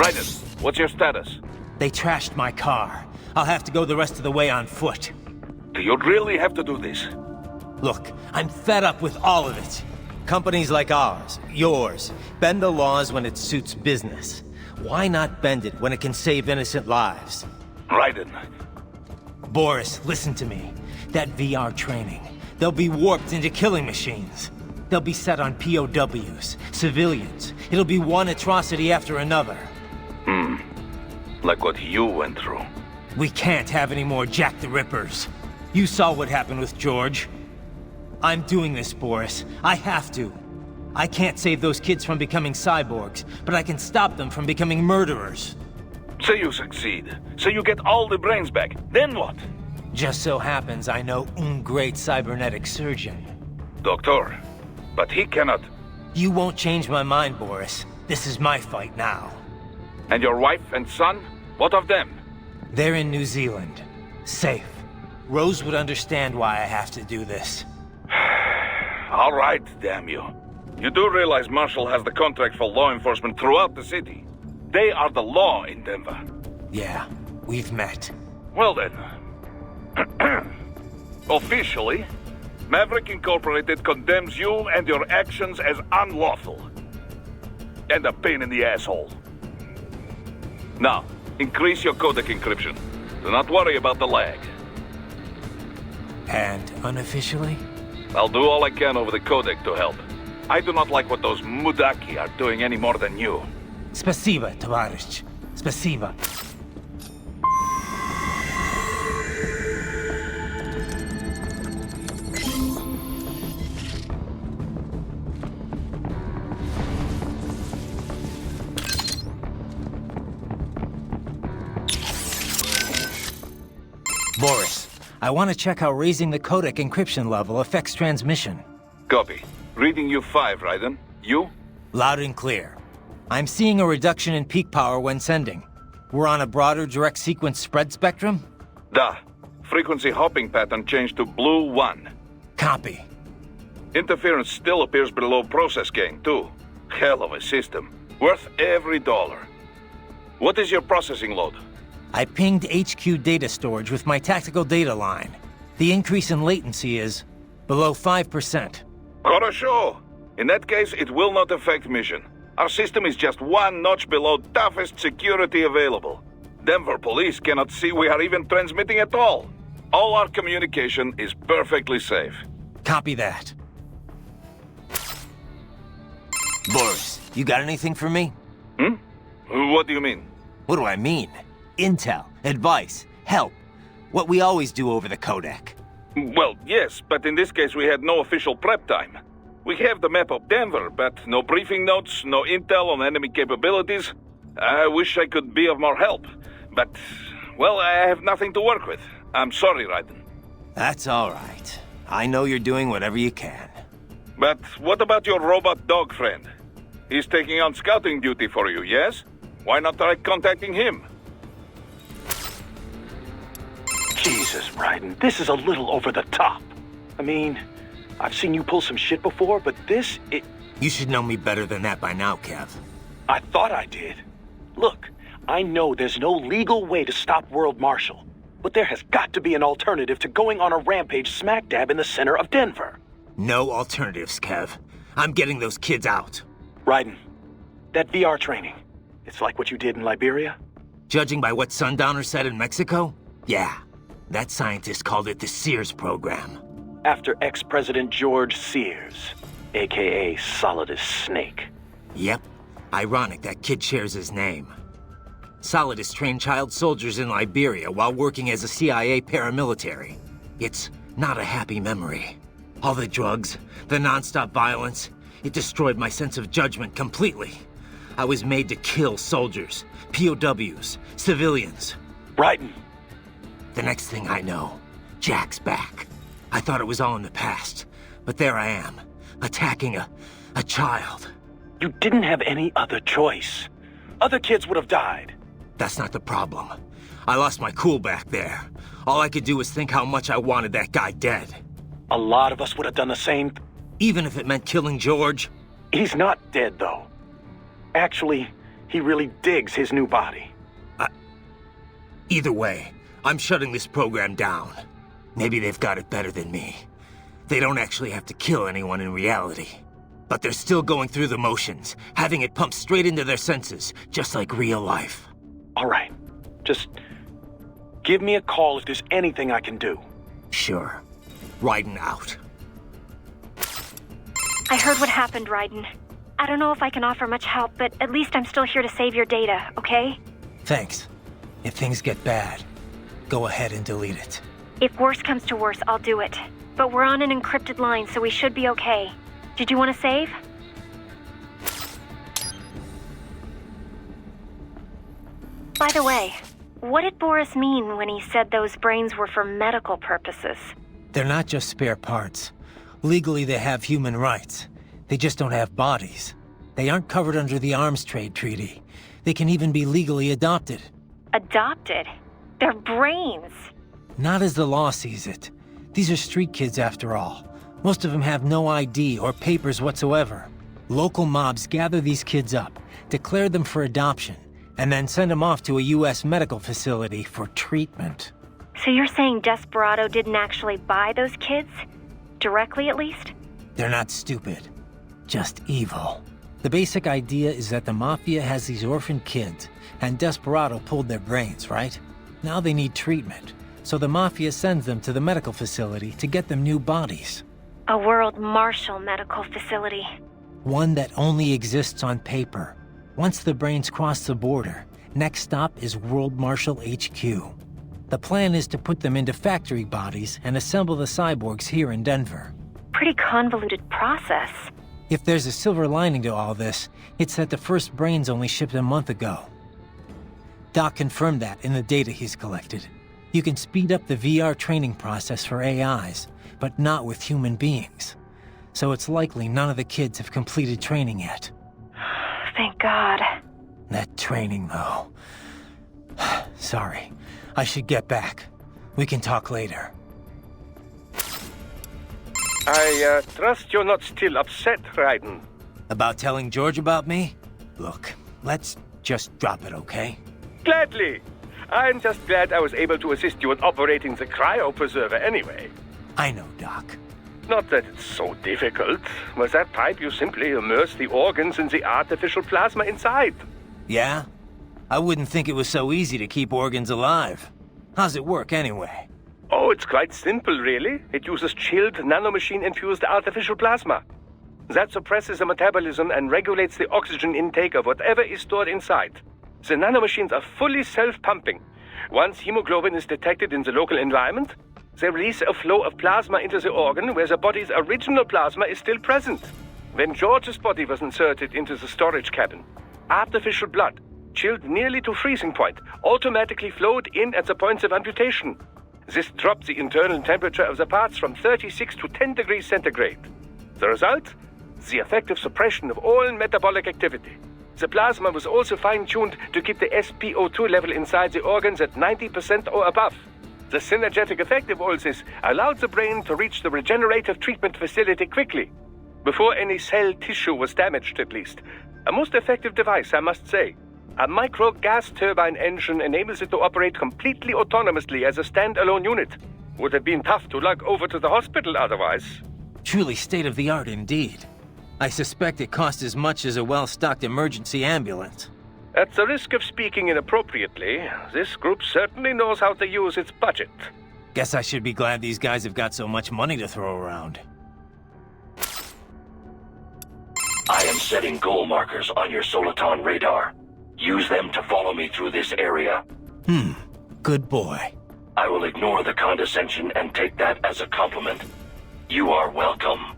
Raiden, what's your status? They trashed my car. I'll have to go the rest of the way on foot. Do you really have to do this? Look, I'm fed up with all of it. Companies like ours, yours, bend the laws when it suits business. Why not bend it when it can save innocent lives? Raiden. Boris, listen to me. That VR training, they'll be warped into killing machines. They'll be set on POWs, civilians. It'll be one atrocity after another. Like what you went through. We can't have any more Jack the Rippers. You saw what happened with George. I'm doing this, Boris. I have to. I can't save those kids from becoming cyborgs, but I can stop them from becoming murderers. Say you succeed. Say you get all the brains back. Then what? Just so happens I know un great cybernetic surgeon. Doctor, but he cannot... You won't change my mind, Boris. This is my fight now. And your wife and son? What of them? They're in New Zealand. Safe. Rose would understand why I have to do this. All right, damn you. You do realize Marshall has the contract for law enforcement throughout the city. They are the law in Denver. Yeah, we've met. Well then. Officially, Maverick Incorporated condemns you and your actions as unlawful. And a pain in the asshole. Now, increase your codec encryption. Do not worry about the lag. And unofficially? I'll do all I can over the codec to help. I do not like what those Mudaki are doing any more than you. Spasiba, Tavarish. Spasiba. Boris, I want to check how raising the codec encryption level affects transmission. Copy. Reading you 5, Raiden. You? Loud and clear. I'm seeing a reduction in peak power when sending. We're on a broader direct sequence spread spectrum? Da. Frequency hopping pattern changed to blue 1. Copy. Interference still appears below process gain, too. Hell of a system. Worth every dollar. What is your processing load? I pinged HQ data storage with my tactical data line. The increase in latency is below 5%. Хорошо. In that case, it will not affect mission. Our system is just one notch below toughest security available. Denver police cannot see we are even transmitting at all. All our communication is perfectly safe. Copy that. Boris, you got anything for me? What do you mean? What do I mean? Intel, advice, help. What we always do over the codec. Well, yes, but in this case we had no official prep time. We have the map of Denver, but no briefing notes, no intel on enemy capabilities. I wish I could be of more help, but, well, I have nothing to work with. I'm sorry, Raiden. That's all right. I know you're doing whatever you can. But what about your robot dog friend? He's taking on scouting duty for you, yes? Why not try contacting him? Jesus, Raiden, this is a little over the top. I mean, I've seen you pull some shit before, but this, You should know me better than that by now, Kev. I thought I did. Look, I know there's no legal way to stop World Marshal, but there has got to be an alternative to going on a rampage smack dab in the center of Denver. No alternatives, Kev. I'm getting those kids out. Raiden, that VR training, it's like what you did in Liberia? Judging by what Sundowner said in Mexico? Yeah. That scientist called it the Sears program. After ex-President George Sears, a.k.a. Solidus Snake. Yep. Ironic that kid shares his name. Solidus trained child soldiers in Liberia while working as a CIA paramilitary. It's not a happy memory. All the drugs, the non-stop violence, it destroyed my sense of judgment completely. I was made to kill soldiers, POWs, civilians. Raiden. The next thing I know, Jack's back. I thought it was all in the past, but there I am, attacking a child. You didn't have any other choice. Other kids would have died. That's not the problem. I lost my cool back there. All I could do was think how much I wanted that guy dead. A lot of us would have done the same. Even if it meant killing George? He's not dead, though. Actually, he really digs his new body. Either way, I'm shutting this program down. Maybe they've got it better than me. They don't actually have to kill anyone in reality. But they're still going through the motions, having it pumped straight into their senses, just like real life. All right. Just give me a call if there's anything I can do. Sure. Raiden out. I heard what happened, Raiden. I don't know if I can offer much help, but at least I'm still here to save your data, okay? Thanks. If things get bad, go ahead and delete it. If worse comes to worse, I'll do it. But we're on an encrypted line, so we should be okay. Did you want to save? By the way, what did Boris mean when he said those brains were for medical purposes? They're not just spare parts. Legally, they have human rights. They just don't have bodies. They aren't covered under the Arms Trade Treaty. They can even be legally adopted. Adopted? They're brains! Not as the law sees it. These are street kids after all. Most of them have no ID or papers whatsoever. Local mobs gather these kids up, declare them for adoption, and then send them off to a U.S. medical facility for treatment. So you're saying Desperado didn't actually buy those kids? Directly, at least? They're not stupid. Just evil. The basic idea is that the Mafia has these orphan kids, and Desperado pulled their brains, right? Now they need treatment, so the Mafia sends them to the medical facility to get them new bodies. A World Marshal medical facility. One that only exists on paper. Once the brains cross the border, next stop is World Marshal HQ. The plan is to put them into factory bodies and assemble the cyborgs here in Denver. Pretty convoluted process. If there's a silver lining to all this, it's that the first brains only shipped a month ago. Doc confirmed that in the data he's collected. You can speed up the VR training process for AIs, but not with human beings. So it's likely none of the kids have completed training yet. Thank God. That training, though. Sorry. I should get back. We can talk later. I trust you're not still upset, Raiden. About telling George about me? Look, let's just drop it, okay? Gladly. I'm just glad I was able to assist you in operating the cryopreserver anyway. I know, Doc. Not that it's so difficult. With that pipe, you simply immerse the organs in the artificial plasma inside. Yeah? I wouldn't think it was so easy to keep organs alive. How's it work, anyway? Oh, it's quite simple, really. It uses chilled nanomachine-infused artificial plasma. That suppresses the metabolism and regulates the oxygen intake of whatever is stored inside. The nanomachines are fully self-pumping. Once hemoglobin is detected in the local environment, they release a flow of plasma into the organ where the body's original plasma is still present. When George's body was inserted into the storage cabin, artificial blood, chilled nearly to freezing point, automatically flowed in at the points of amputation. This dropped the internal temperature of the parts from 36 to 10 degrees centigrade. The result? The effective suppression of all metabolic activity. The plasma was also fine-tuned to keep the SpO2 level inside the organs at 90% or above. The synergetic effect of all this allowed the brain to reach the regenerative treatment facility quickly, before any cell tissue was damaged at least. A most effective device, I must say. A micro gas turbine engine enables it to operate completely autonomously as a standalone unit. Would have been tough to lug over to the hospital otherwise. Truly state-of-the-art indeed. I suspect it cost as much as a well-stocked emergency ambulance. At the risk of speaking inappropriately, this group certainly knows how to use its budget. Guess I should be glad these guys have got so much money to throw around. I am setting goal markers on your Soliton radar. Use them to follow me through this area. Good boy. I will ignore the condescension and take that as a compliment. You are welcome.